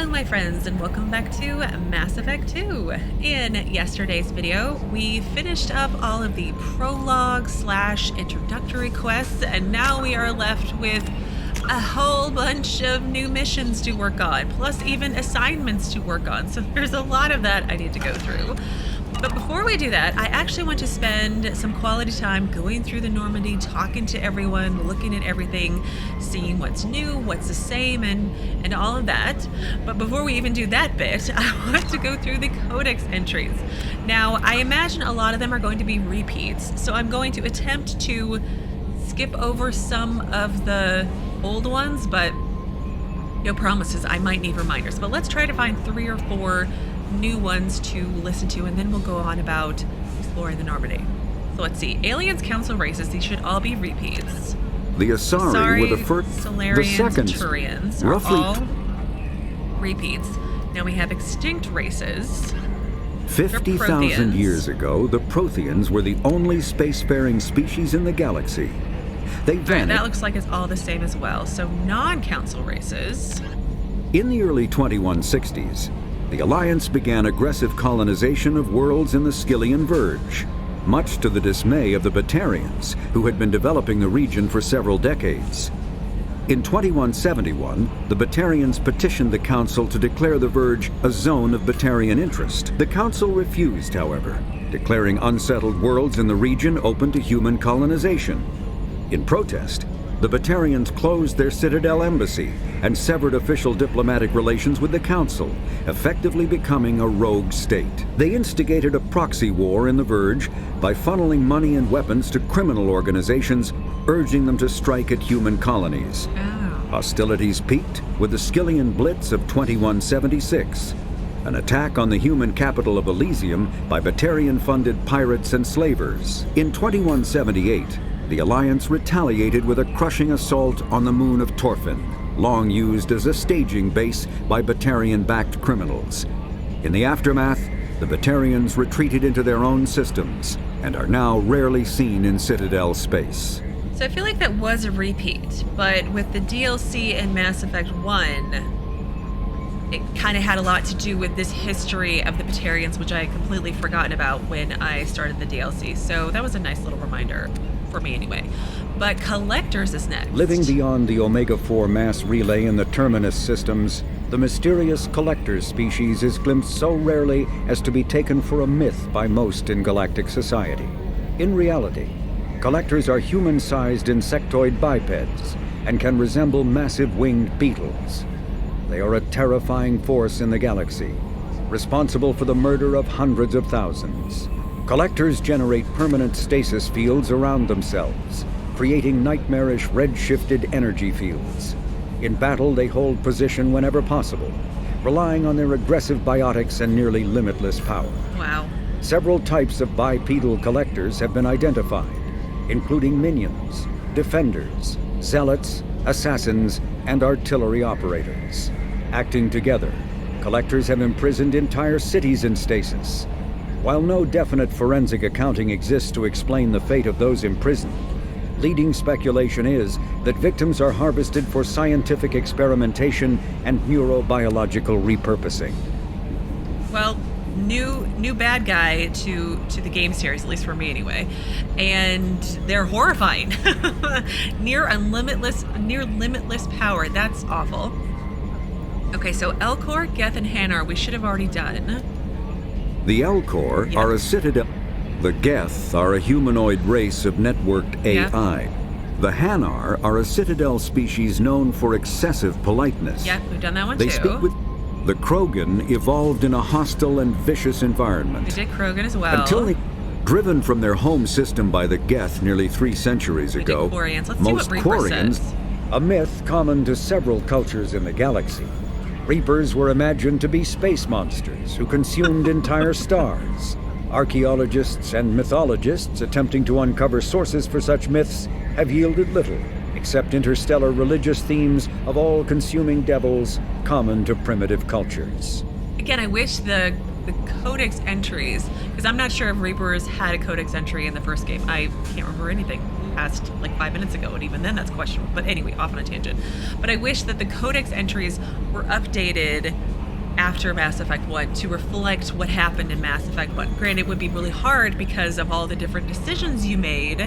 Hello my friends, and welcome back to Mass Effect 2. In yesterday's video, we finished up all of the prologue / introductory quests, and now we are left with a whole bunch of new missions to work on, plus even assignments to work on. So there's a lot of that I need to go through. But before we do that, I actually want to spend some quality time going through the Normandy, talking to everyone, looking at everything, seeing what's new, what's the same, and all of that. But before we even do that bit, I want to go through the Codex Entries. Now, I imagine a lot of them are going to be repeats, so I'm going to attempt to skip over some of the old ones, but no promises. I might need reminders. But let's try to find 3 or 4 new ones to listen to, and then we'll go on about exploring the Normandy. So let's see. Aliens, Council races, these should all be repeats. The Asari were the first, Solarians, the second, Batarians roughly are all repeats. Now we have extinct races. 50,000 years ago, the Protheans were the only spacefaring species in the galaxy. They vanished. Right, that looks like it's all the same as well. So non-Council races. In the early 2160s, the Alliance began aggressive colonization of worlds in the Skyllian Verge, much to the dismay of the Batarians, who had been developing the region for several decades. In 2171, the Batarians petitioned the Council to declare the Verge a zone of Batarian interest. The Council refused, however, declaring unsettled worlds in the region open to human colonization. In protest, the Batarians closed their Citadel embassy and severed official diplomatic relations with the Council, effectively becoming a rogue state. They instigated a proxy war in the Verge by funneling money and weapons to criminal organizations, urging them to strike at human colonies. Hostilities peaked with the Skyllian Blitz of 2176, an attack on the human capital of Elysium by Batarian-funded pirates and slavers. In 2178, the Alliance retaliated with a crushing assault on the moon of Torfin, long used as a staging base by Batarian-backed criminals. In the aftermath, the Batarians retreated into their own systems and are now rarely seen in Citadel space. So I feel like that was a repeat, but with the DLC in Mass Effect 1, it kind of had a lot to do with this history of the Batarians, which I had completely forgotten about when I started the DLC. So that was a nice little reminder. For me anyway. But Collectors is next. Living beyond the Omega-4 mass relay in the Terminus systems, the mysterious Collectors species is glimpsed so rarely as to be taken for a myth by most in galactic society. In reality, Collectors are human-sized insectoid bipeds and can resemble massive winged beetles. They are a terrifying force in the galaxy, responsible for the murder of hundreds of thousands. Collectors generate permanent stasis fields around themselves, creating nightmarish red-shifted energy fields. In battle, they hold position whenever possible, relying on their aggressive biotics and nearly limitless power. Wow. Several types of bipedal collectors have been identified, including minions, defenders, zealots, assassins, and artillery operators. Acting together, collectors have imprisoned entire cities in stasis. While no definite forensic accounting exists to explain the fate of those imprisoned, leading speculation is that victims are harvested for scientific experimentation and neurobiological repurposing. Well, new bad guy to the game series, at least for me anyway, and they're horrifying. near limitless power. That's awful. Okay, so Elcor, Geth, and Hanar we should have already done. The Elcor are a citadel. The Geth are a humanoid race of networked AI. The Hanar are a citadel species known for excessive politeness. Yeah, we've done that one they too. Speak with the Krogan evolved in a hostile and vicious environment. We did Krogan as well. Until they driven from their home system by the Geth nearly 3 centuries ago. We did Quarians. Let's most see what Reaper Quarians, says. a myth common to several cultures in the galaxy. Reapers were imagined to be space monsters who consumed entire stars. Archaeologists and mythologists attempting to uncover sources for such myths have yielded little, except interstellar religious themes of all-consuming devils common to primitive cultures. Again, I wish the Codex Entries, because I'm not sure if Reapers had a Codex Entry in the first game. I can't remember anything past like 5 minutes ago, and even then that's questionable. But anyway, off on a tangent. But I wish that the Codex Entries were updated after Mass Effect 1 to reflect what happened in Mass Effect 1. Granted, it would be really hard because of all the different decisions you made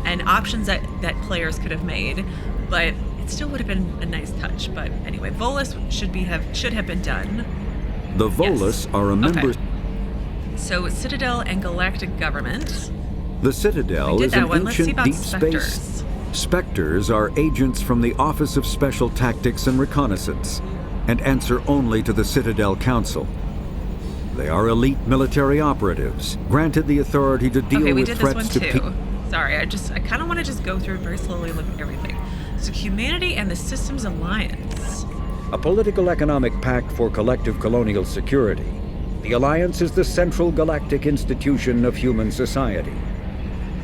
and options that players could have made, but it still would have been a nice touch. But anyway, Volus should have been done. The Volus are a member... Okay. So Citadel and Galactic Government. The Citadel is an ancient deep Spectres. space. Spectres are agents from the Office of Special Tactics and Reconnaissance, and answer only to the Citadel Council. They are elite military operatives, granted the authority to deal with threats to people. Sorry, I kind of want to just go through it very slowly and look at everything. So Humanity and the Systems Alliance. A political economic pact for collective colonial security. The Alliance is the central galactic institution of human society.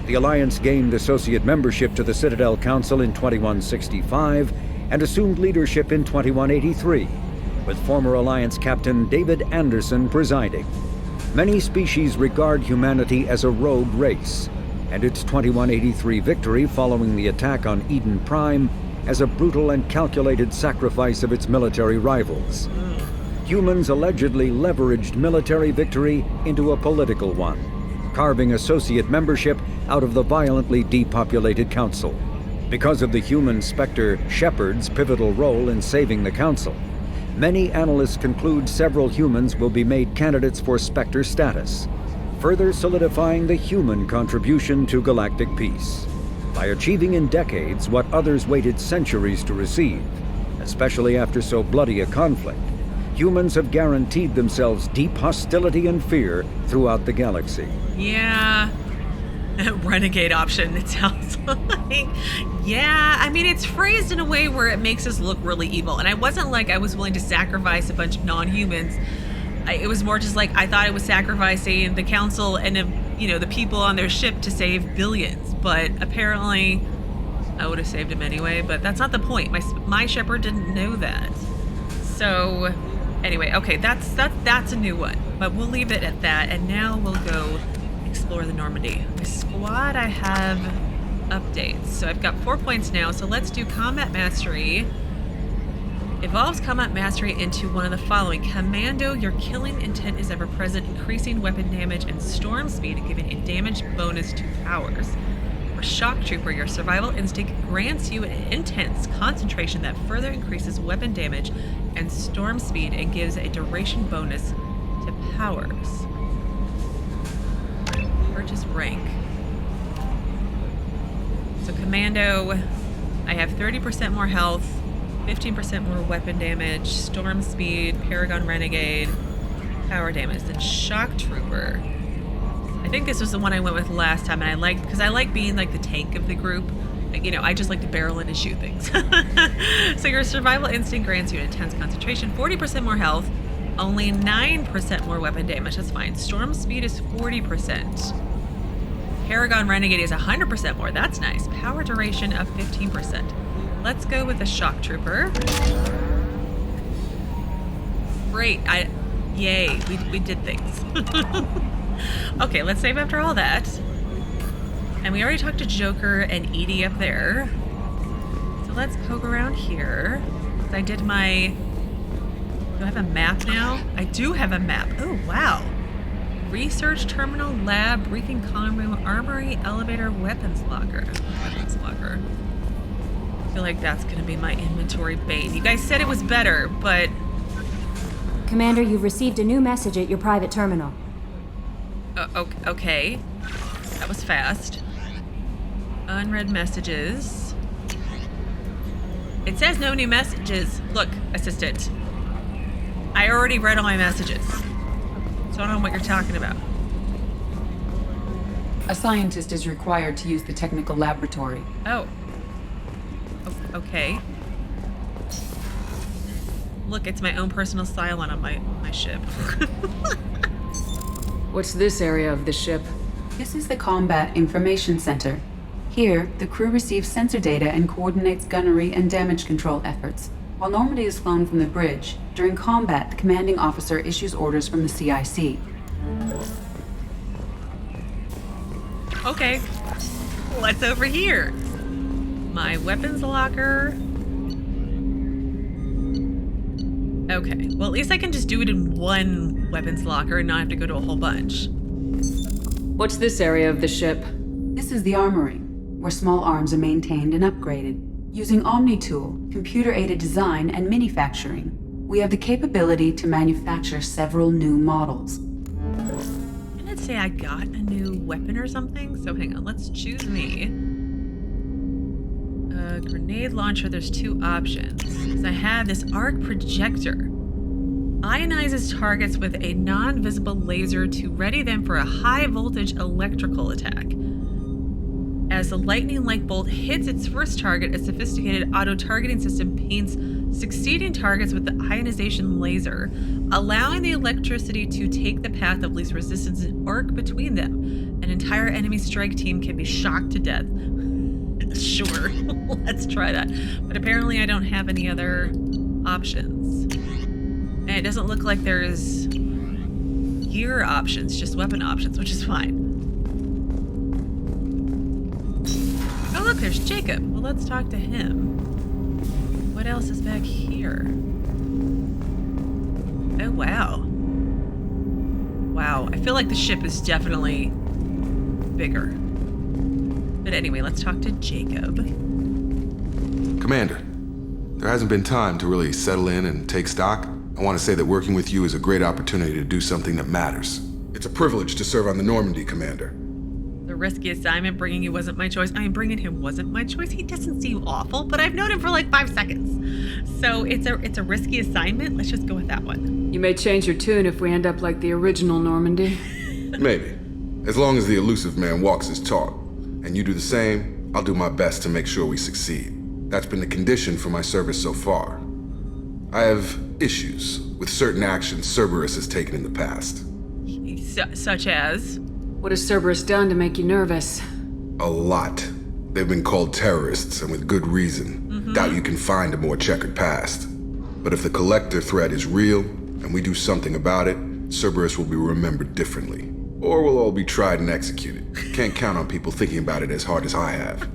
The Alliance gained associate membership to the Citadel Council in 2165 and assumed leadership in 2183, with former Alliance Captain David Anderson presiding. Many species regard humanity as a rogue race, and its 2183 victory following the attack on Eden Prime as a brutal and calculated sacrifice of its military rivals. Humans allegedly leveraged military victory into a political one, carving associate membership out of the violently depopulated Council. Because of the human Spectre Shepard's pivotal role in saving the Council, many analysts conclude several humans will be made candidates for Spectre status, further solidifying the human contribution to galactic peace. By achieving in decades what others waited centuries to receive, especially after so bloody a conflict, humans have guaranteed themselves deep hostility and fear throughout the galaxy. Yeah. Renegade option, it sounds like. Yeah, I mean, it's phrased in a way where it makes us look really evil. And I wasn't like I was willing to sacrifice a bunch of non-humans. It was more just like I thought I was sacrificing the Council and, the people on their ship to save billions. But apparently, I would have saved him anyway. But that's not the point. My Shepard didn't know that. So, anyway, okay, that's a new one. But we'll leave it at that. And now we'll go explore the Normandy. My squad, I have updates. So I've got 4 points now. So let's do Combat Mastery. Evolves Combat Mastery into one of the following. Commando, your killing intent is ever present, increasing weapon damage and storm speed and giving a damage bonus to powers. For Shock Trooper, your survival instinct grants you an intense concentration that further increases weapon damage and storm speed and gives a duration bonus to powers. Purchase rank. So Commando, I have 30% more health, 15% more weapon damage, storm speed, Paragon Renegade, power damage. Then Shock Trooper. I think this was the one I went with last time, and I liked because I like being like the tank of the group. I just like to barrel in and shoot things. So your survival instinct grants you an intense concentration, 40% more health, only 9% more weapon damage. That's fine. Storm speed is 40%. Paragon Renegade is 100% more. That's nice. Power duration of 15%. Let's go with the Shock Trooper. Great. Yay. We did things. Okay, let's save after all that. And we already talked to Joker and Edie up there. So let's poke around here. I did my... Do I have a map now? I do have a map. Oh, wow. Research terminal, lab, briefing comm room, armory, elevator, weapons locker. Weapons locker. I feel like that's going to be my inventory bane. You guys said it was better, but... Commander, you've received a new message at your private terminal. Okay. That was fast. Unread messages. It says no new messages. Look, assistant. I already read all my messages. So I don't know what you're talking about. A scientist is required to use the technical laboratory. Oh. Okay. Look, it's my own personal Cylon on my ship. What's this area of the ship? This is the Combat Information Center. Here, the crew receives sensor data and coordinates gunnery and damage control efforts. While Normandy is flown from the bridge, during combat, the commanding officer issues orders from the CIC. Okay. What's over here? My weapons locker. Okay, well, at least I can just do it in one weapons locker and not have to go to a whole bunch. What's this area of the ship? This is the armory, where small arms are maintained and upgraded. Using Omni-Tool, computer-aided design, and manufacturing, we have the capability to manufacture several new models. Didn't it say I got a new weapon or something? So hang on, let's choose me. Grenade launcher, there's 2 options. So I have this arc projector. Ionizes targets with a non-visible laser to ready them for a high-voltage electrical attack. As the lightning-like bolt hits its first target, a sophisticated auto-targeting system paints succeeding targets with the ionization laser, allowing the electricity to take the path of least resistance and arc between them. An entire enemy strike team can be shocked to death. Sure, let's try that. But apparently I don't have any other options. And it doesn't look like there's gear options, just weapon options, which is fine. Oh look, there's Jacob. Well, let's talk to him. What else is back here? Oh, wow. Wow, I feel like the ship is definitely bigger. But anyway, let's talk to Jacob. Commander, there hasn't been time to really settle in and take stock. I want to say that working with you is a great opportunity to do something that matters. It's a privilege to serve on the Normandy, Commander. The risky assignment bringing you wasn't my choice. I mean, bringing him wasn't my choice. He doesn't seem awful, but I've known him for like 5 seconds. So it's a risky assignment. Let's just go with that one. You may change your tune if we end up like the original Normandy. Maybe. As long as the Illusive man walks his talk, and you do the same, I'll do my best to make sure we succeed. That's been the condition for my service so far. I have issues with certain actions Serrice has taken in the past. Such as? What has Serrice done to make you nervous? A lot. They've been called terrorists, and with good reason. Doubt you can find a more checkered past. But if the Collector threat is real, and we do something about it, Serrice will be remembered differently. Or we'll all be tried and executed. Can't count on people thinking about it as hard as I have.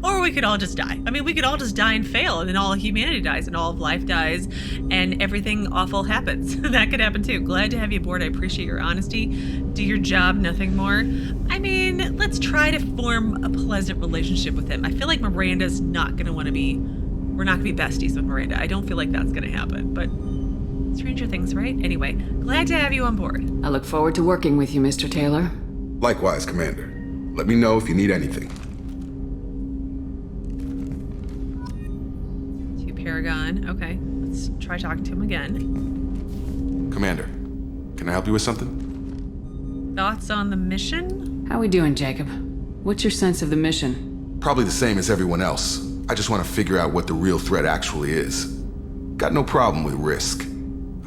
Or we could all just die. I mean, we could all just die and fail, and then all of humanity dies, and all of life dies, and everything awful happens. That could happen too. Glad to have you aboard. I appreciate your honesty. Do your job, nothing more. I mean, let's try to form a pleasant relationship with him. I feel like Miranda's not going to want to be... We're not going to be besties with Miranda. I don't feel like that's going to happen, but... Stranger things, right? Anyway, glad to have you on board. I look forward to working with you, Mr. Taylor. Likewise, Commander. Let me know if you need anything. To Paragon. Okay, let's try talking to him again. Commander, can I help you with something? Thoughts on the mission? How we doing, Jacob? What's your sense of the mission? Probably the same as everyone else. I just want to figure out what the real threat actually is. Got no problem with risk.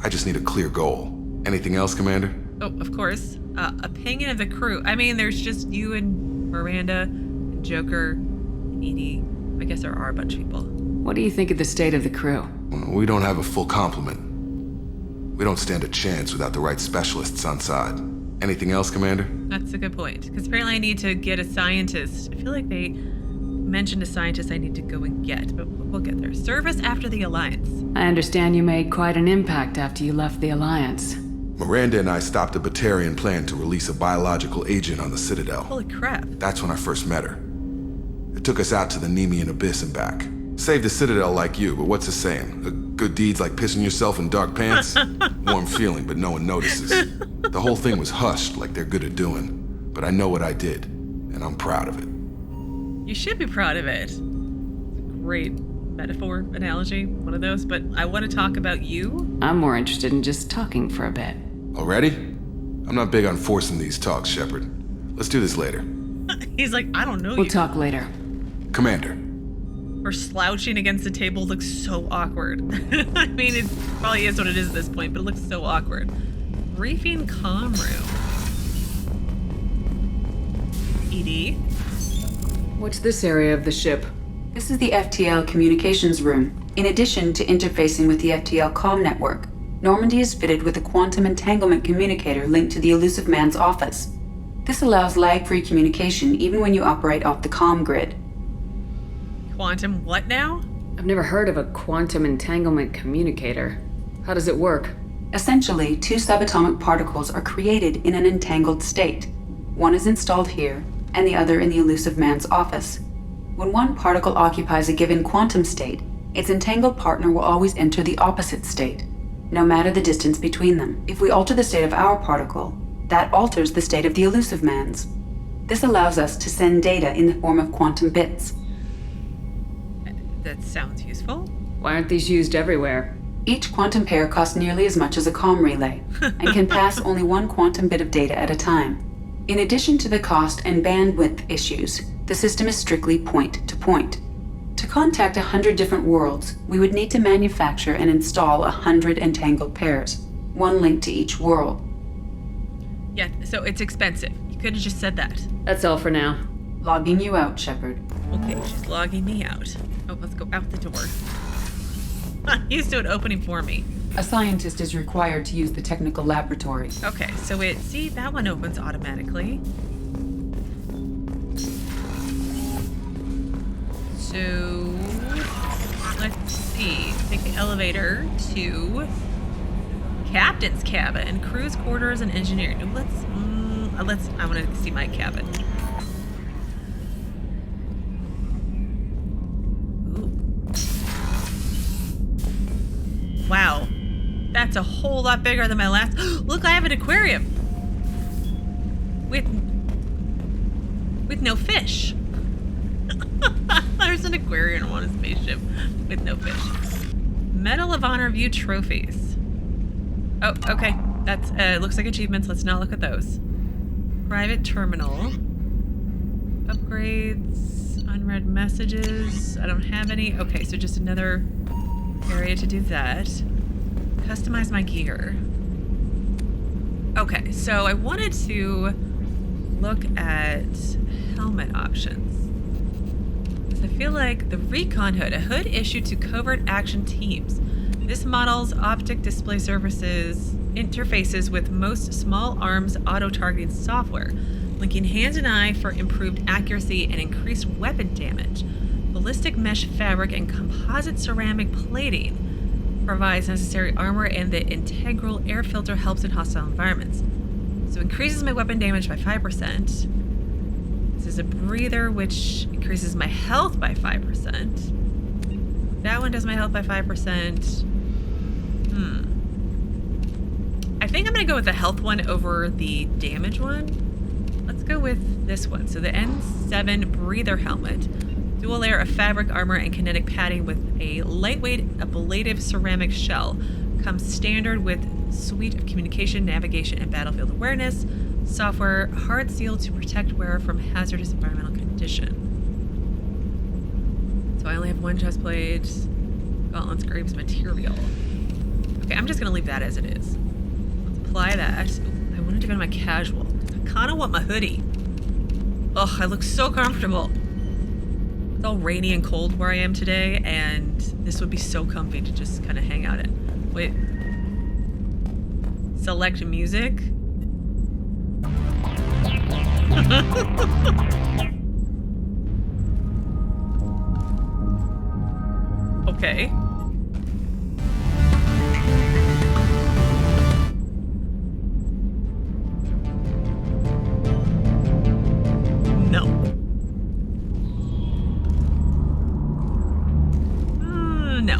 I just need a clear goal. Anything else, Commander? Oh, of course. Opinion of the crew. I mean, there's just you and Miranda, and Joker, and Edie. I guess there are a bunch of people. What do you think of the state of the crew? Well, we don't have a full complement. We don't stand a chance without the right specialists on side. Anything else, Commander? That's a good point. Because apparently I need to get a scientist. I feel like they mentioned a scientist I need to go and get, but we'll get there. Service after the Alliance. I understand you made quite an impact after you left the Alliance. Miranda and I stopped a Batarian plan to release a biological agent on the Citadel. Holy crap. That's when I first met her. It took us out to the Nemean Abyss and back. Saved the Citadel like you, but what's the saying? Good deeds like pissing yourself in dark pants? Warm feeling, but no one notices. The whole thing was hushed like they're good at doing. But I know what I did, and I'm proud of it. You should be proud of it. Great metaphor, analogy, one of those, but I want to talk about you. I'm more interested in just talking for a bit. Already? I'm not big on forcing these talks, Shepard. Let's do this later. He's like, I don't know We'll you. talk later. Commander. Her slouching against the table looks so awkward. I mean, it probably is what it is at this point, but it looks so awkward. Briefing comm room. Edie? What's this area of the ship? This is the FTL communications room. In addition to interfacing with the FTL comm network, Normandy is fitted with a quantum entanglement communicator linked to the Illusive Man's office. This allows lag-free communication even when you operate off the comm grid. Quantum what now? I've never heard of a quantum entanglement communicator. How does it work? Essentially, two subatomic particles are created in an entangled state. One is installed here, and the other in the Illusive Man's office. When one particle occupies a given quantum state, its entangled partner will always enter the opposite state, no matter the distance between them. If we alter the state of our particle, that alters the state of the Illusive Man's. This allows us to send data in the form of quantum bits. That sounds useful. Why aren't these used everywhere? Each quantum pair costs nearly as much as a comm relay, and can pass only one quantum bit of data at a time. In addition to the cost and bandwidth issues, the system is strictly point-to-point. To contact 100 different worlds, we would need to manufacture and install 100 entangled pairs, one link to each world. Yeah, so it's expensive. You could have just said that. That's all for now. Logging you out, Shepard. Okay, she's logging me out. Oh, let's go out the door. He's doing opening for me. A scientist is required to use the technical laboratory. Okay, so see, that one opens automatically. So, let's see. Take the elevator to captain's cabin, crew's quarters, and engineering. I want to see my cabin. Wow, that's a whole lot bigger than my last. Look, I have an aquarium with no fish. There's an aquarium on a spaceship with no fish. Medal of Honor View trophies. Oh, okay. That's looks like achievements. Let's not look at those. Private terminal. Upgrades. Unread messages. I don't have any. Okay, so just another area to do that. Customize my gear. Okay, so I wanted to look at helmet options. I feel like the Recon Hood, a hood issued to covert action teams. This model's optic display services interfaces with most small arms auto-targeting software, linking hand and eye for improved accuracy and increased weapon damage. Ballistic mesh fabric and composite ceramic plating provides necessary armor, and the integral air filter helps in hostile environments. So increases my weapon damage by 5%. This is a breather, which increases my health by 5%. That one does my health by 5%. I think I'm gonna go with the health one over the damage one. Let's go with this one. So the N7 breather helmet. Dual layer of fabric armor and kinetic padding with a lightweight ablative ceramic shell. Comes standard with suite of communication, navigation, and battlefield awareness. Software hard sealed to protect wearer from hazardous environmental condition. So I only have one chest plate. Gauntlets, Graves, material. Okay, I'm just gonna leave that as it is. Let's apply that. Ooh, I wanted to go to my casual. I kinda want my hoodie. Ugh, I look so comfortable. It's all rainy and cold where I am today, and this would be so comfy to just kind of hang out in. Wait. Select music. Okay. No. No.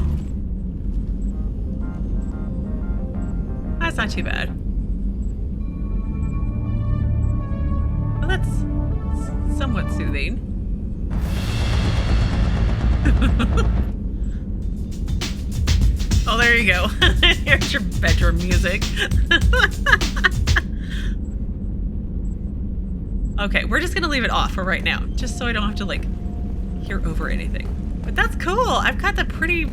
That's not too bad. Well, that's somewhat soothing. Oh, there you go. Here's your bedroom music. Okay, we're just gonna leave it off for right now, just so I don't have to like hear over anything. But that's cool. I've got the pretty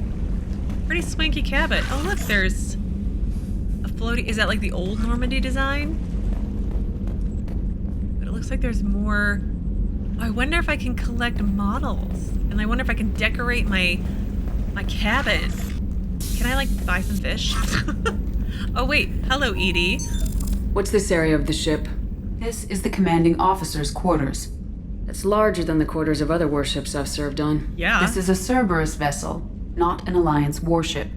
swanky cabin. Oh look, there's a floaty. Is that like the old Normandy design? But it looks like there's more. Oh, I wonder if I can collect models, and I wonder if I can decorate my cabin. Can I like buy some fish? Oh wait, hello Edie. What's this area of the ship? This is the commanding officer's quarters. It's larger than the quarters of other warships I've served on. Yeah. This is a Cerberus vessel, not an Alliance warship.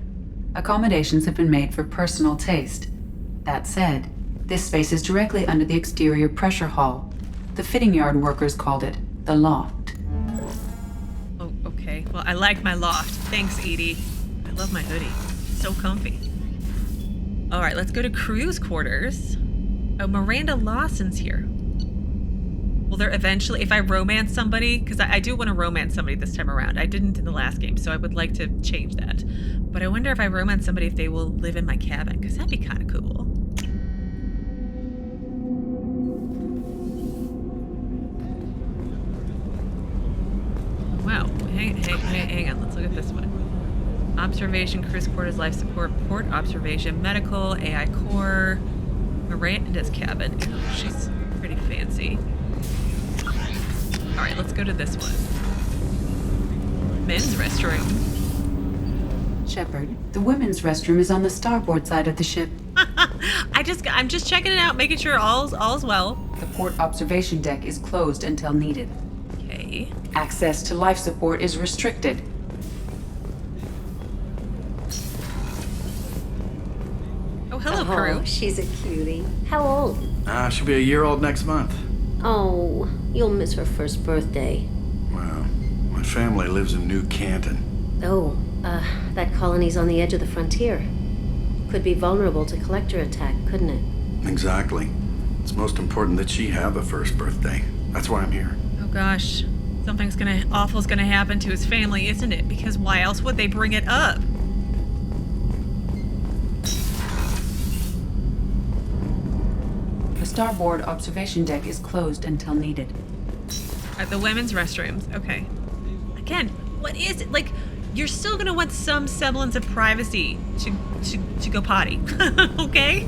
Accommodations have been made for personal taste. That said, this space is directly under the exterior pressure hull. The fitting yard workers called it the loft. Oh, okay. Well, I like my loft. Thanks, Edie. I love my hoodie. So comfy. All right, let's go to crew's quarters. Oh, Miranda Lawson's here. Will there eventually, if I romance somebody, because I do want to romance somebody this time around. I didn't in the last game, so I would like to change that. But I wonder if I romance somebody if they will live in my cabin, because that'd be kind of cool. Wow. Hang on. Let's look at this one. Observation, crew's quarters, life support, port observation, medical, AI core, Miranda's cabin. Oh, she's pretty fancy. All right, let's go to this one. Men's restroom. Shepard, the women's restroom is on the starboard side of the ship. I'm just checking it out, making sure all's well. The port observation deck is closed until needed. Okay. Access to life support is restricted. Oh, hello, crew. She's a cutie. How old? She'll be a year old next month. Oh, you'll miss her first birthday. Well, my family lives in New Canton. Oh, that colony's on the edge of the frontier. Could be vulnerable to collector attack, couldn't it? Exactly. It's most important that she have a first birthday. That's why I'm here. Oh gosh, something's awful's gonna happen to his family, isn't it? Because why else would they bring it up? The starboard observation deck is closed until needed. At the women's restrooms. Okay. Again, what is it? Like, you're still gonna want some semblance of privacy to go potty. Okay?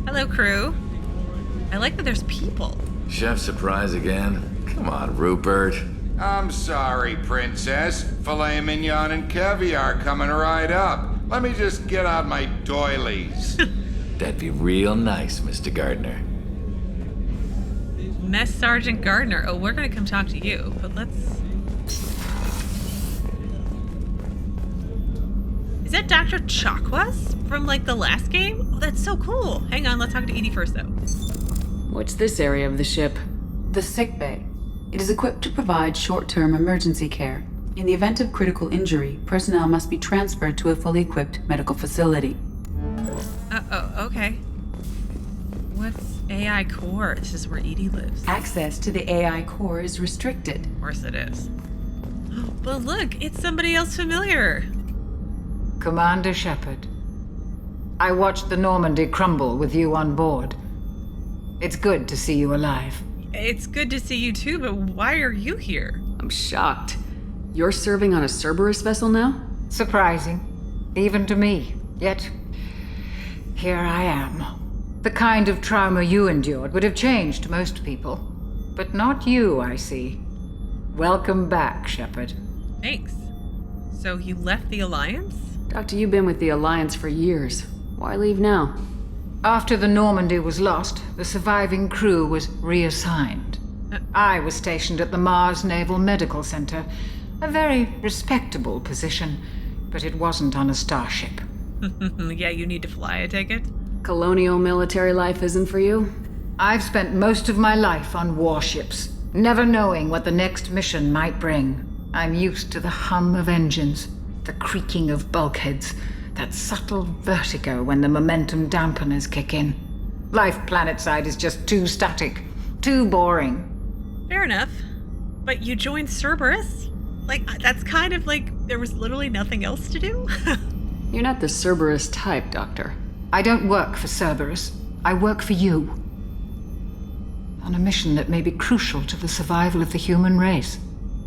Hello, crew. I like that there's people. Chef surprise again? Come on, Rupert. I'm sorry, Princess. Filet mignon and caviar coming right up. Let me just get out my doilies. That'd be real nice, Mr. Gardner. Mess Sergeant Gardner. Oh, we're gonna come talk to you, but let's... Is that Dr. Chakwas from, like, the last game? Oh, that's so cool. Hang on, let's talk to Edie first, though. What's this area of the ship? The sick bay. It is equipped to provide short-term emergency care. In the event of critical injury, personnel must be transferred to a fully equipped medical facility. Okay. What's AI core? This is where Edie lives. Access to the AI core is restricted. Of course it is. Well, look, it's somebody else familiar. Commander Shepard, I watched the Normandy crumble with you on board. It's good to see you alive. It's good to see you too, but why are you here? I'm shocked. You're serving on a Cerberus vessel now? Surprising, even to me. Yet, here I am. The kind of trauma you endured would have changed most people. But not you, I see. Welcome back, Shepard. Thanks. So you left the Alliance? Doctor, you've been with the Alliance for years. Why leave now? After the Normandy was lost, the surviving crew was reassigned. I was stationed at the Mars Naval Medical Center, a very respectable position, but it wasn't on a starship. Yeah, you need to fly, I take it? Colonial military life isn't for you? I've spent most of my life on warships, never knowing what the next mission might bring. I'm used to the hum of engines, the creaking of bulkheads, that subtle vertigo when the momentum dampeners kick in. Life planetside is just too static, too boring. Fair enough. But you joined Cerberus? Like, that's kind of like there was literally nothing else to do? You're not the Cerberus type, Doctor. I don't work for Cerberus. I work for you. On a mission that may be crucial to the survival of the human race.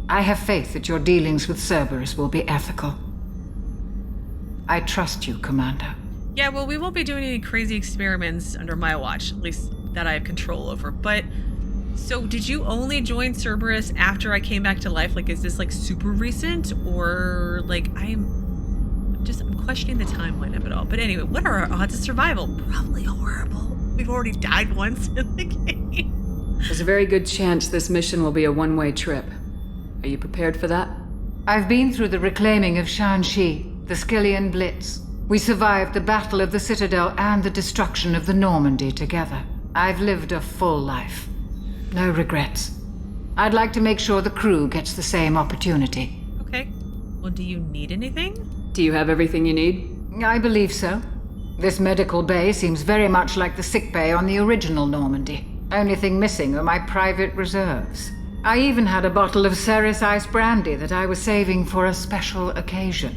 I have faith that your dealings with Cerberus will be ethical. I trust you, Commander. Yeah, well, we won't be doing any crazy experiments under my watch, at least that I have control over. But, so did you only join Cerberus after I came back to life? Like, is this, like, super recent? Or, like, I'm questioning the timeline of it all. But anyway, what are our odds of survival? Probably horrible. We've already died once in the game. There's a very good chance this mission will be a one-way trip. Are you prepared for that? I've been through the reclaiming of Shanxi, the Skillian Blitz. We survived the Battle of the Citadel and the destruction of the Normandy together. I've lived a full life. No regrets. I'd like to make sure the crew gets the same opportunity. Okay. Well, do you need anything? Do you have everything you need? I believe so. This medical bay seems very much like the sick bay on the original Normandy. Only thing missing are my private reserves. I even had a bottle of Serrice ice brandy that I was saving for a special occasion.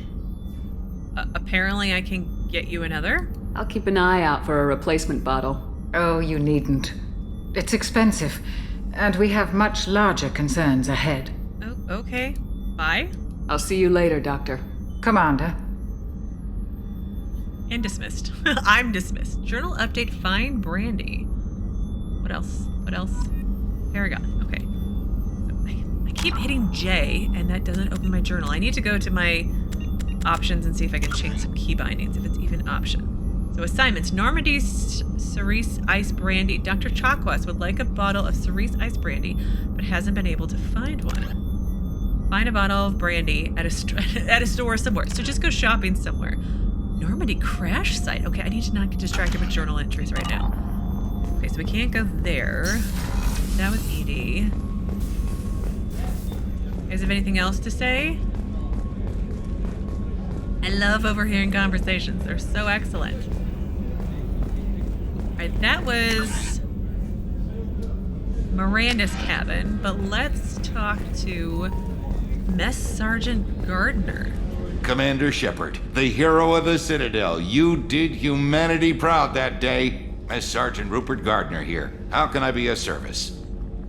Apparently I can get you another? I'll keep an eye out for a replacement bottle. Oh, you needn't. It's expensive, and we have much larger concerns ahead. Oh, okay. Bye. I'll see you later, Doctor. Commander. And dismissed. I'm dismissed. Journal update, find Brandy. What else? What else? Paragon. Okay. I keep hitting J, and that doesn't open my journal. I need to go to my options and see if I can change some key bindings, if it's even an option. So assignments. Normandy Serrice Ice Brandy. Dr. Chakwas would like a bottle of Serrice Ice Brandy, but hasn't been able to find one. Find a bottle of brandy at a store somewhere. So just go shopping somewhere. Normandy crash site. Okay, I need to not get distracted with journal entries right now. Okay, so we can't go there. That was Edie. You guys have anything else to say? I love overhearing conversations. They're so excellent. Alright, that was Miranda's cabin, but let's talk to Mess Sergeant Gardner. Commander Shepard, the hero of the Citadel. You did humanity proud that day. Mess Sergeant Rupert Gardner here. How can I be of service?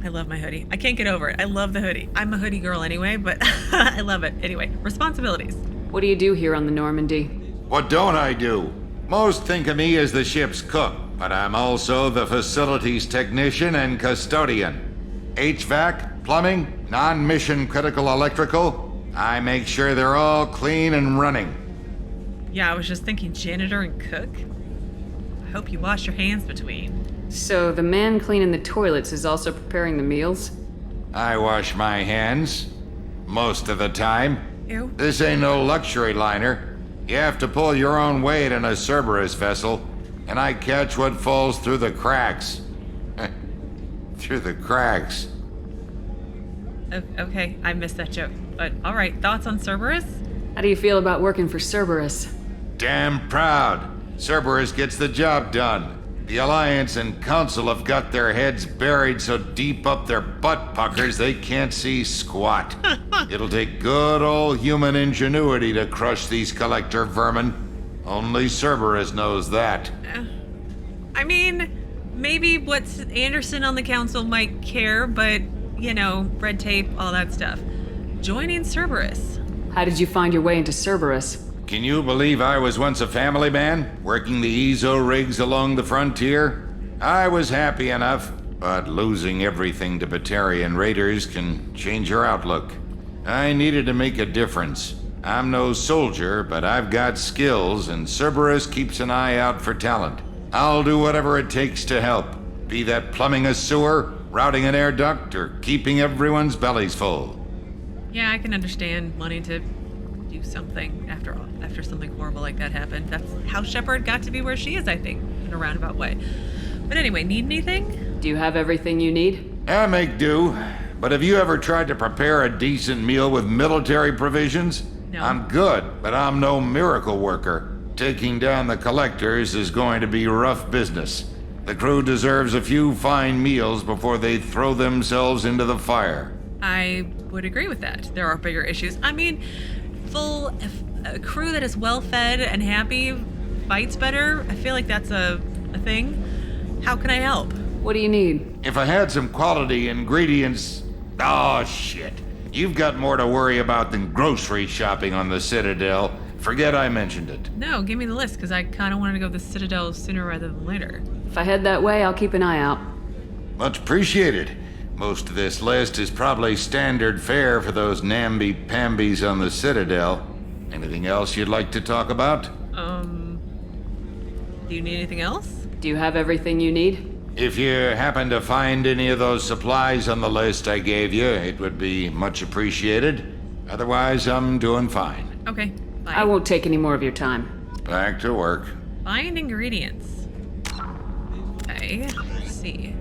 I love my hoodie. I can't get over it. I love the hoodie. I'm a hoodie girl anyway, but I love it. Anyway, responsibilities. What do you do here on the Normandy? What don't I do? Most think of me as the ship's cook, but I'm also the facilities technician and custodian. HVAC, plumbing, non-mission critical electrical. I make sure they're all clean and running. Yeah, I was just thinking janitor and cook. I hope you wash your hands between. So the man cleaning the toilets is also preparing the meals? I wash my hands. Most of the time. Ew. This ain't no luxury liner. You have to pull your own weight in a Cerberus vessel, and I catch what falls through the cracks. Through the cracks. Okay, I missed that joke. But alright, thoughts on Cerberus? How do you feel about working for Cerberus? Damn proud. Cerberus gets the job done. The Alliance and Council have got their heads buried so deep up their butt puckers they can't see squat. It'll take good old human ingenuity to crush these collector vermin. Only Cerberus knows that. I mean, maybe what's Anderson on the council might care, but, you know, red tape, all that stuff. Joining Cerberus. How did you find your way into Cerberus? Can you believe I was once a family man, working the EZO rigs along the frontier? I was happy enough, but losing everything to Batarian raiders can change your outlook. I needed to make a difference. I'm no soldier, but I've got skills, and Cerberus keeps an eye out for talent. I'll do whatever it takes to help, be that plumbing a sewer, routing an air duct, or keeping everyone's bellies full. Yeah, I can understand wanting to do something after something horrible like that happened. That's how Shepard got to be where she is, I think, in a roundabout way. But anyway, need anything? Do you have everything you need? I make do, but have you ever tried to prepare a decent meal with military provisions? No. I'm good, but I'm no miracle worker. Taking down the collectors is going to be rough business. The crew deserves a few fine meals before they throw themselves into the fire. I would agree with that. There are bigger issues. I mean, a crew that is well fed and happy fights better. I feel like that's a thing. How can I help? What do you need? If I had some quality ingredients... Oh, shit. You've got more to worry about than grocery shopping on the Citadel. Forget I mentioned it. No, give me the list, because I kind of wanted to go to the Citadel sooner rather than later. If I head that way, I'll keep an eye out. Much appreciated. Most of this list is probably standard fare for those namby-pambies on the Citadel. Anything else you'd like to talk about? Do you need anything else? Do you have everything you need? If you happen to find any of those supplies on the list I gave you, it would be much appreciated. Otherwise, I'm doing fine. Okay, bye. I won't take any more of your time. Back to work. Find ingredients. Okay, let's see.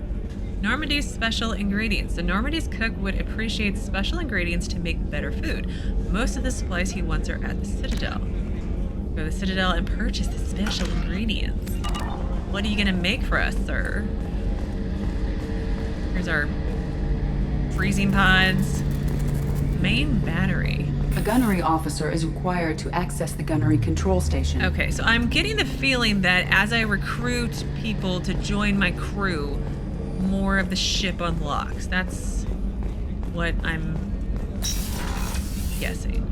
Normandy's special ingredients. The Normandy's cook would appreciate special ingredients to make better food. Most of the supplies he wants are at the Citadel. Go to the Citadel and purchase the special ingredients. What are you gonna make for us, sir? Here's our freezing pods. Main battery. A gunnery officer is required to access the gunnery control station. Okay, so I'm getting the feeling that as I recruit people to join my crew, more of the ship unlocks. That's what I'm guessing.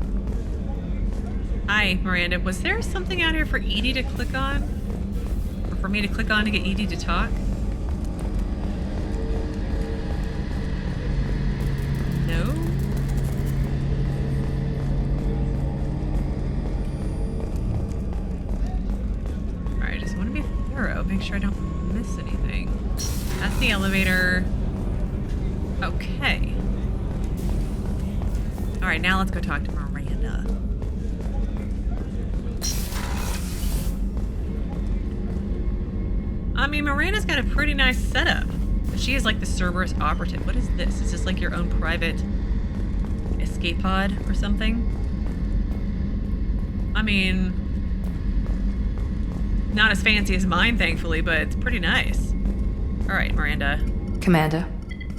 Hi, Miranda. Was there something out here for Edie to click on? Or for me to click on to get Edie to talk? No? Alright, I just want to be thorough. Make sure I don't miss anything. That's the elevator. Okay. Alright, now let's go talk to Miranda. I mean, Miranda's got a pretty nice setup. She is like the Cerberus operative. What is this? Is this like your own private escape pod or something? I mean, not as fancy as mine, thankfully, but it's pretty nice. All right, Miranda. Commander,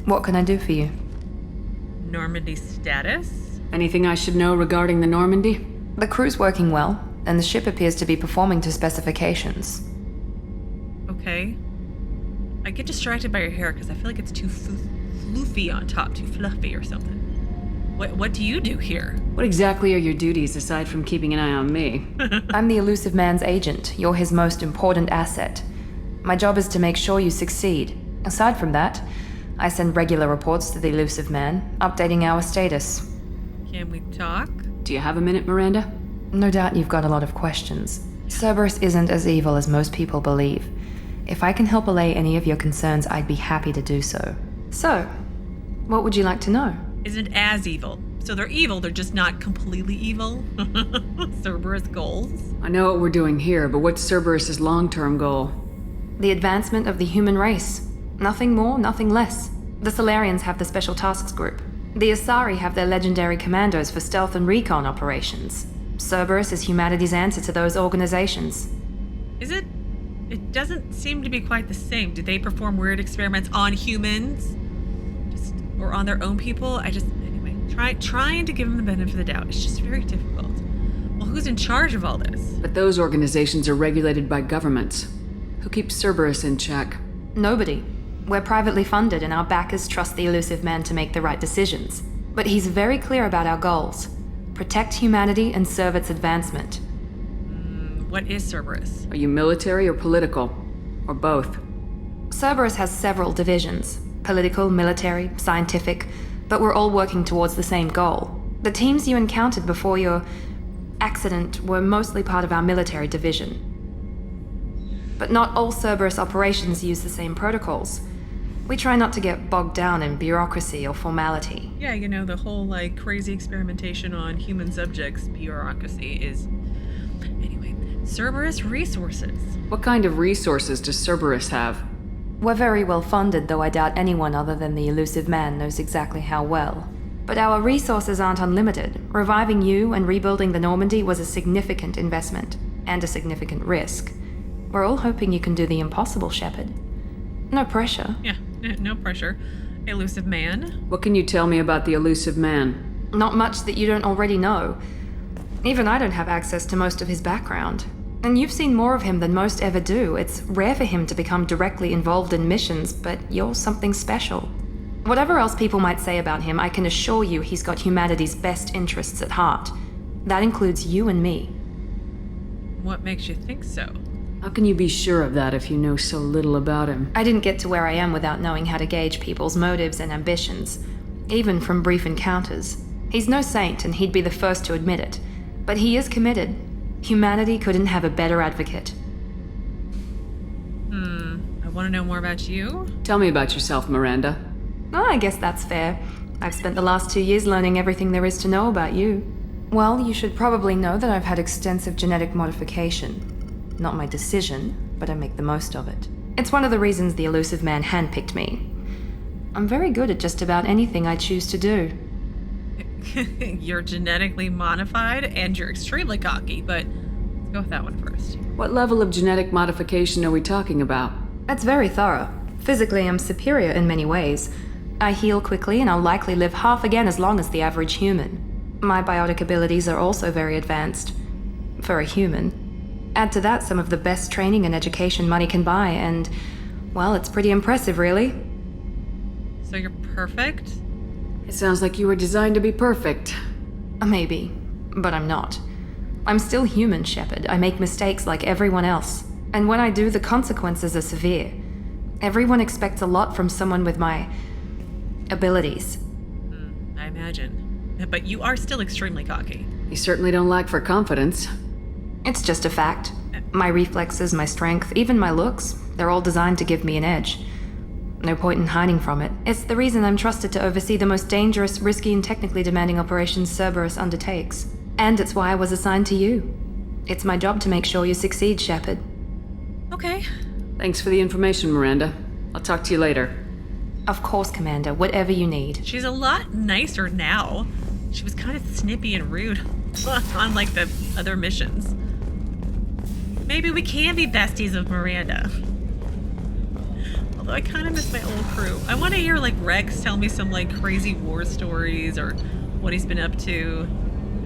what can I do for you? Normandy status? Anything I should know regarding the Normandy? The crew's working well, and the ship appears to be performing to specifications. Okay. I get distracted by your hair because I feel like it's too floofy on top, too fluffy or something. What do you do here? What exactly are your duties aside from keeping an eye on me? I'm the Illusive Man's agent. You're his most important asset. My job is to make sure you succeed. Aside from that, I send regular reports to the Illusive Man, updating our status. Can we talk? Do you have a minute, Miranda? No doubt you've got a lot of questions. Cerberus isn't as evil as most people believe. If I can help allay any of your concerns, I'd be happy to do so. So, what would you like to know? Isn't as evil. So they're evil, they're just not completely evil? Cerberus goals? I know what we're doing here, but what's Cerberus's long-term goal? The advancement of the human race. Nothing more, nothing less. The Solarians have the Special Tasks Group. The Asari have their legendary commandos for stealth and recon operations. Cerberus is humanity's answer to those organizations. Is it? It doesn't seem to be quite the same. Do they perform weird experiments on humans? Or on their own people? Anyway, trying to give them the benefit of the doubt. It's just very difficult. Well, who's in charge of all this? But those organizations are regulated by governments. Who keeps Cerberus in check? Nobody. We're privately funded and our backers trust the Illusive Man to make the right decisions. But he's very clear about our goals. Protect humanity and serve its advancement. What is Cerberus? Are you military or political? Or both? Cerberus has several divisions. Political, military, scientific, but we're all working towards the same goal. The teams you encountered before your accident were mostly part of our military division. But not all Cerberus operations use the same protocols. We try not to get bogged down in bureaucracy or formality. Yeah, you know, the whole, crazy experimentation on human subjects bureaucracy is... Anyway, Cerberus resources. What kind of resources does Cerberus have? We're very well funded, though I doubt anyone other than the Illusive Man knows exactly how well. But our resources aren't unlimited. Reviving you and rebuilding the Normandy was a significant investment, and a significant risk. We're all hoping you can do the impossible, Shepard. No pressure. Yeah, no pressure. Illusive Man? What can you tell me about the Illusive Man? Not much that you don't already know. Even I don't have access to most of his background. And you've seen more of him than most ever do. It's rare for him to become directly involved in missions, but you're something special. Whatever else people might say about him, I can assure you he's got humanity's best interests at heart. That includes you and me. What makes you think so? How can you be sure of that if you know so little about him? I didn't get to where I am without knowing how to gauge people's motives and ambitions, even from brief encounters. He's no saint, and he'd be the first to admit it. But he is committed. Humanity couldn't have a better advocate. I want to know more about you? Tell me about yourself, Miranda. Oh, I guess that's fair. I've spent the last 2 years learning everything there is to know about you. Well, you should probably know that I've had extensive genetic modification. Not my decision, but I make the most of it. It's one of the reasons the Illusive man handpicked me. I'm very good at just about anything I choose to do. You're genetically modified and you're extremely cocky, but let's go with that one first. What level of genetic modification are we talking about? That's very thorough. Physically, I'm superior in many ways. I heal quickly and I'll likely live half again as long as the average human. My biotic abilities are also very advanced. For a human. Add to that some of the best training and education money can buy, and, well, it's pretty impressive, really. So you're perfect? It sounds like you were designed to be perfect. Maybe, but I'm not. I'm still human, Shepard. I make mistakes like everyone else. And when I do, the consequences are severe. Everyone expects a lot from someone with my abilities. I imagine. But you are still extremely cocky. You certainly don't lack for confidence. It's just a fact. My reflexes, my strength, even my looks, they're all designed to give me an edge. No point in hiding from it. It's the reason I'm trusted to oversee the most dangerous, risky, and technically demanding operations Cerberus undertakes. And it's why I was assigned to you. It's my job to make sure you succeed, Shepard. Okay. Thanks for the information, Miranda. I'll talk to you later. Of course, Commander. Whatever you need. She's a lot nicer now. She was kind of snippy and rude on, like, the other missions. Maybe we can be besties of Miranda. Although I kind of miss my old crew. I want to hear, like, Rex tell me some, like, crazy war stories or what he's been up to.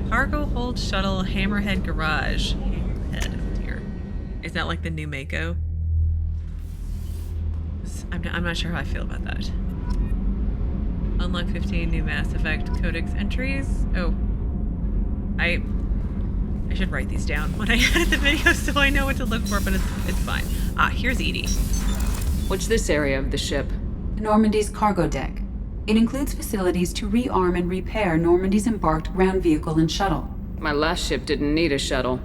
Cargo hold shuttle Hammerhead Garage. Hammerhead, oh dear. Is that like the new Mako? I'm not sure how I feel about that. Unlock 15 new Mass Effect Codex Entries. Oh. I should write these down when I edit the video so I know what to look for, but it's fine. Ah, here's Edie. What's this area of the ship? Normandy's cargo deck. It includes facilities to rearm and repair Normandy's embarked ground vehicle and shuttle. My last ship didn't need a shuttle.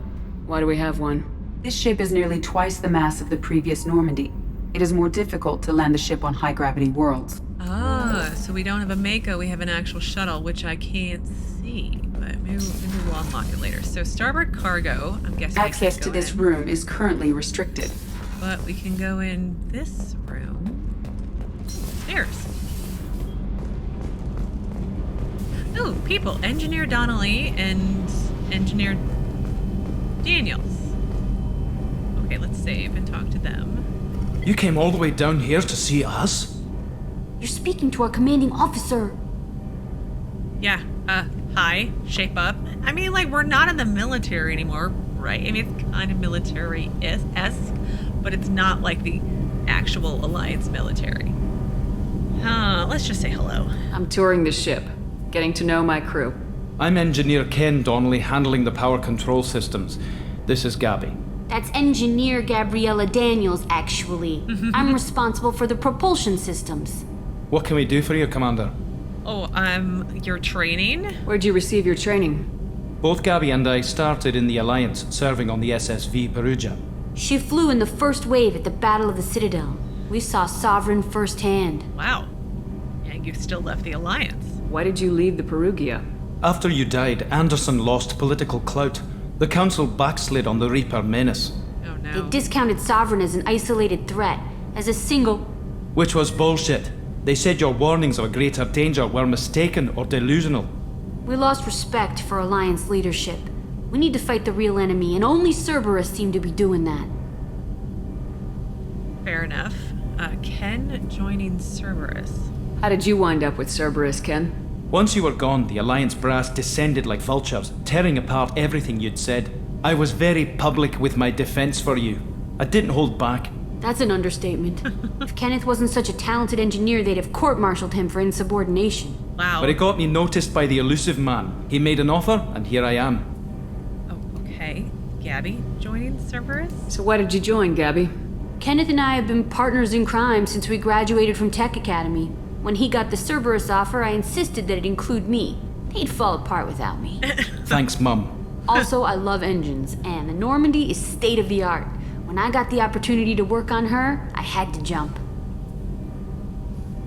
Why do we have one? This ship is nearly twice the mass of the previous Normandy. It is more difficult to land the ship on high-gravity worlds. Ah, so we don't have a Mako, we have an actual shuttle, which I can't see, but maybe we'll unlock it later. So starboard cargo, I'm guessing access to this room is currently restricted. But we can go in this room. Stairs. Oh, people. Engineer Donnelly and Engineer Daniels. Okay, let's save and talk to them. You came all the way down here to see us? You're speaking to our commanding officer. Yeah, hi, shape up. I mean, like, we're not in the military anymore, right? I mean, it's kind of military-esque, but it's not like the actual Alliance military. Let's just say hello. I'm touring the ship, getting to know my crew. I'm Engineer Ken Donnelly, handling the power control systems. This is Gabby. That's Engineer Gabriella Daniels, actually. I'm responsible for the propulsion systems. What can we do for you, Commander? Oh, your training? Where'd you receive your training? Both Gabby and I started in the Alliance, serving on the SSV Perugia. She flew in the first wave at the Battle of the Citadel. We saw Sovereign firsthand. Wow. Yeah, you still left the Alliance. Why did you leave the Perugia? After you died, Anderson lost political clout. The Council backslid on the Reaper menace. Oh no. They discounted Sovereign as an isolated threat, as a single... Which was bullshit. They said your warnings of a greater danger were mistaken or delusional. We lost respect for Alliance leadership. We need to fight the real enemy, and only Cerberus seem to be doing that. Fair enough. Ken joining Cerberus. How did you wind up with Cerberus, Ken? Once you were gone, the Alliance brass descended like vultures, tearing apart everything you'd said. I was very public with my defense for you. I didn't hold back. That's an understatement. If Kenneth wasn't such a talented engineer, they'd have court-martialed him for insubordination. Wow. But it got me noticed by the Illusive man. He made an offer, and here I am. Oh, okay. Gabby joining Cerberus? So why did you join, Gabby? Kenneth and I have been partners in crime since we graduated from Tech Academy. When he got the Cerberus offer, I insisted that it include me. He'd fall apart without me. Thanks, Mum. Also, I love engines, and the Normandy is state-of-the-art. When I got the opportunity to work on her, I had to jump.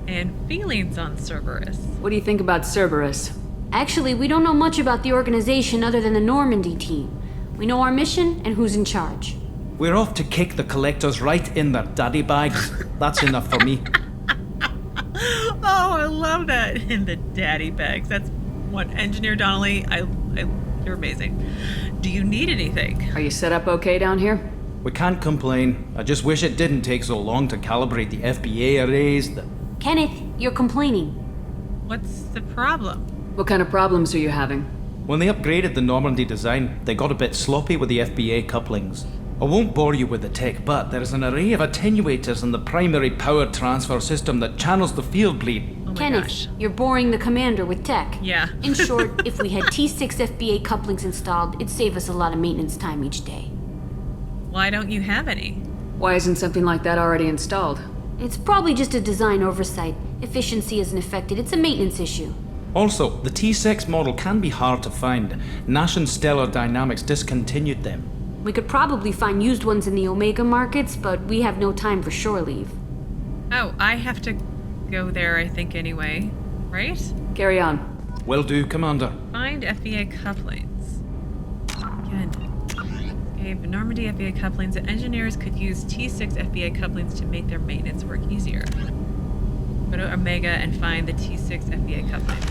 And feelings on Cerberus. What do you think about Cerberus? Actually, we don't know much about the organization other than the Normandy team. We know our mission and who's in charge. We're off to kick the collectors right in their daddy bags. That's enough for me. Oh, I love that. In the daddy bags. That's what Engineer Donnelly. You're amazing. Do you need anything? Are you set up okay down here? We can't complain. I just wish it didn't take so long to calibrate the FBA arrays. Kenneth, you're complaining. What's the problem? What kind of problems are you having? When they upgraded the Normandy design, they got a bit sloppy with the FBA couplings. I won't bore you with the tech, but there's an array of attenuators in the primary power transfer system that channels the field bleed. Oh my Kenneth, gosh. you're boring the commander with tech. Yeah. In short, if we had T6 FBA couplings installed, it'd save us a lot of maintenance time each day. Why don't you have any? Why isn't something like that already installed? It's probably just a design oversight. Efficiency isn't affected, it's a maintenance issue. Also, the T6 model can be hard to find. Nash and Stellar Dynamics discontinued them. We could probably find used ones in the Omega markets, but we have no time for shore leave. Oh, I have to go there, I think, anyway. Right? Carry on. Will do, Commander. Find FBA couplings. Again. Okay, but Normandy FBA couplings. The engineers could use T6 FBA couplings to make their maintenance work easier. Go to Omega and find the T6 FBA couplings.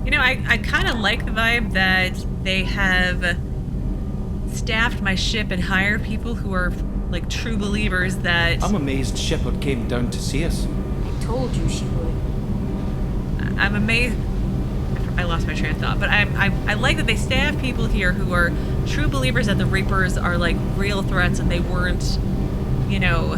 You know, I kind of like the vibe that they have staffed my ship and hired people who are like true believers that... I'm amazed Shepard came down to see us. I told you she would. I'm amazed... I lost my train of thought, but I like that they staff people here who are true believers that the Reapers are like real threats and they weren't, you know...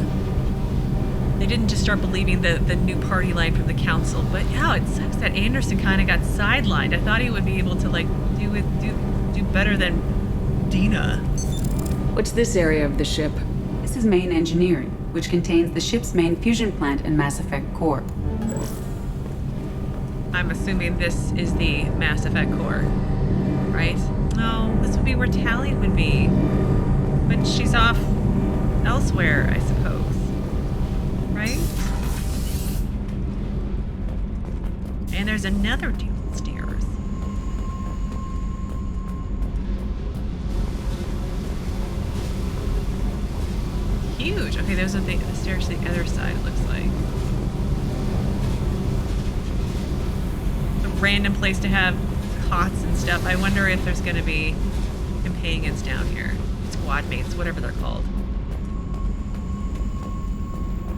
They didn't just start believing the new party line from the council, but yeah, it sucks that Anderson kind of got sidelined. I thought he would be able to like do better than Dina. What's this area of the ship? This is main engineering, which contains the ship's main fusion plant and Mass Effect core. I'm assuming this is the Mass Effect core, right? No, this would be where Tally would be. But she's off elsewhere, I suppose. Right? And there's another dual stairs. Huge. Okay, those are the stairs to the other side, it looks like. A random place to have cots and stuff. I wonder if there's going to be companions down here. Squad mates, whatever they're called.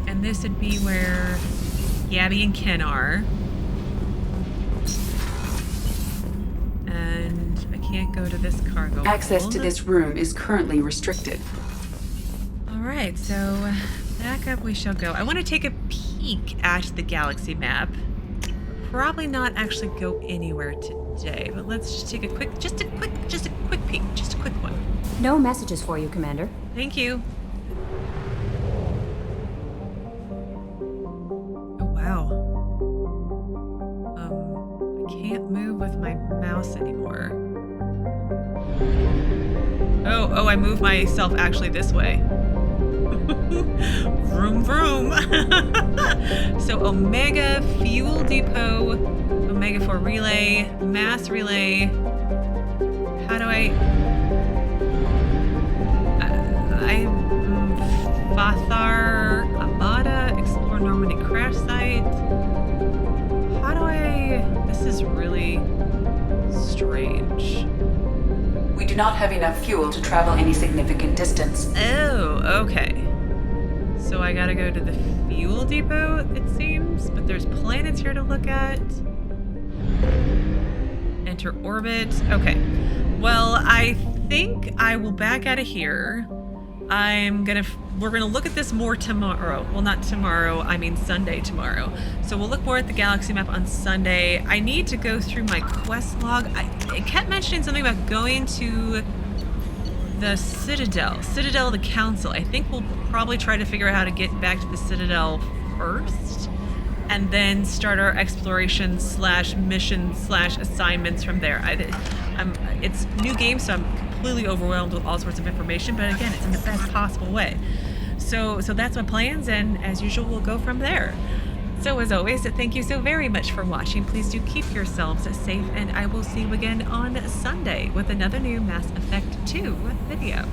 And this would be where Gabby and Ken are. And I can't go to this cargo Access hold. to this room is currently restricted. Alright, so back up we shall go. I want to take a peek at the galaxy map. Probably not actually go anywhere today, but let's just take a quick peek. Just a quick one. No messages for you, Commander. Thank you. Oh, wow. I can't move with my mouse anymore. Oh, I moved myself actually this way. Vroom, vroom. So Omega Fuel Depot, Omega 4 Relay, Mass Relay. How do Fathar Amada, Explore Normandy Crash Site. How do this is really strange. We do not have enough fuel to travel any significant distance. Oh, okay. So I gotta go to the fuel depot, it seems, but there's planets here to look at. Enter orbit. Okay. Well, I think I will back out of here. We're gonna look at this more tomorrow. Well, not tomorrow, I mean Sunday tomorrow. So we'll look more at the galaxy map on Sunday. I need to go through my quest log. It kept mentioning something about going to the Citadel of the Council. I think we'll probably try to figure out how to get back to the Citadel first, and then start our exploration /mission/assignments from there. It's new game, so I'm completely overwhelmed with all sorts of information, but again, it's in the best possible way. So that's my plans, and as usual, we'll go from there. So as always, thank you so very much for watching. Please do keep yourselves safe, and I will see you again on Sunday with another new Mass Effect 2 video.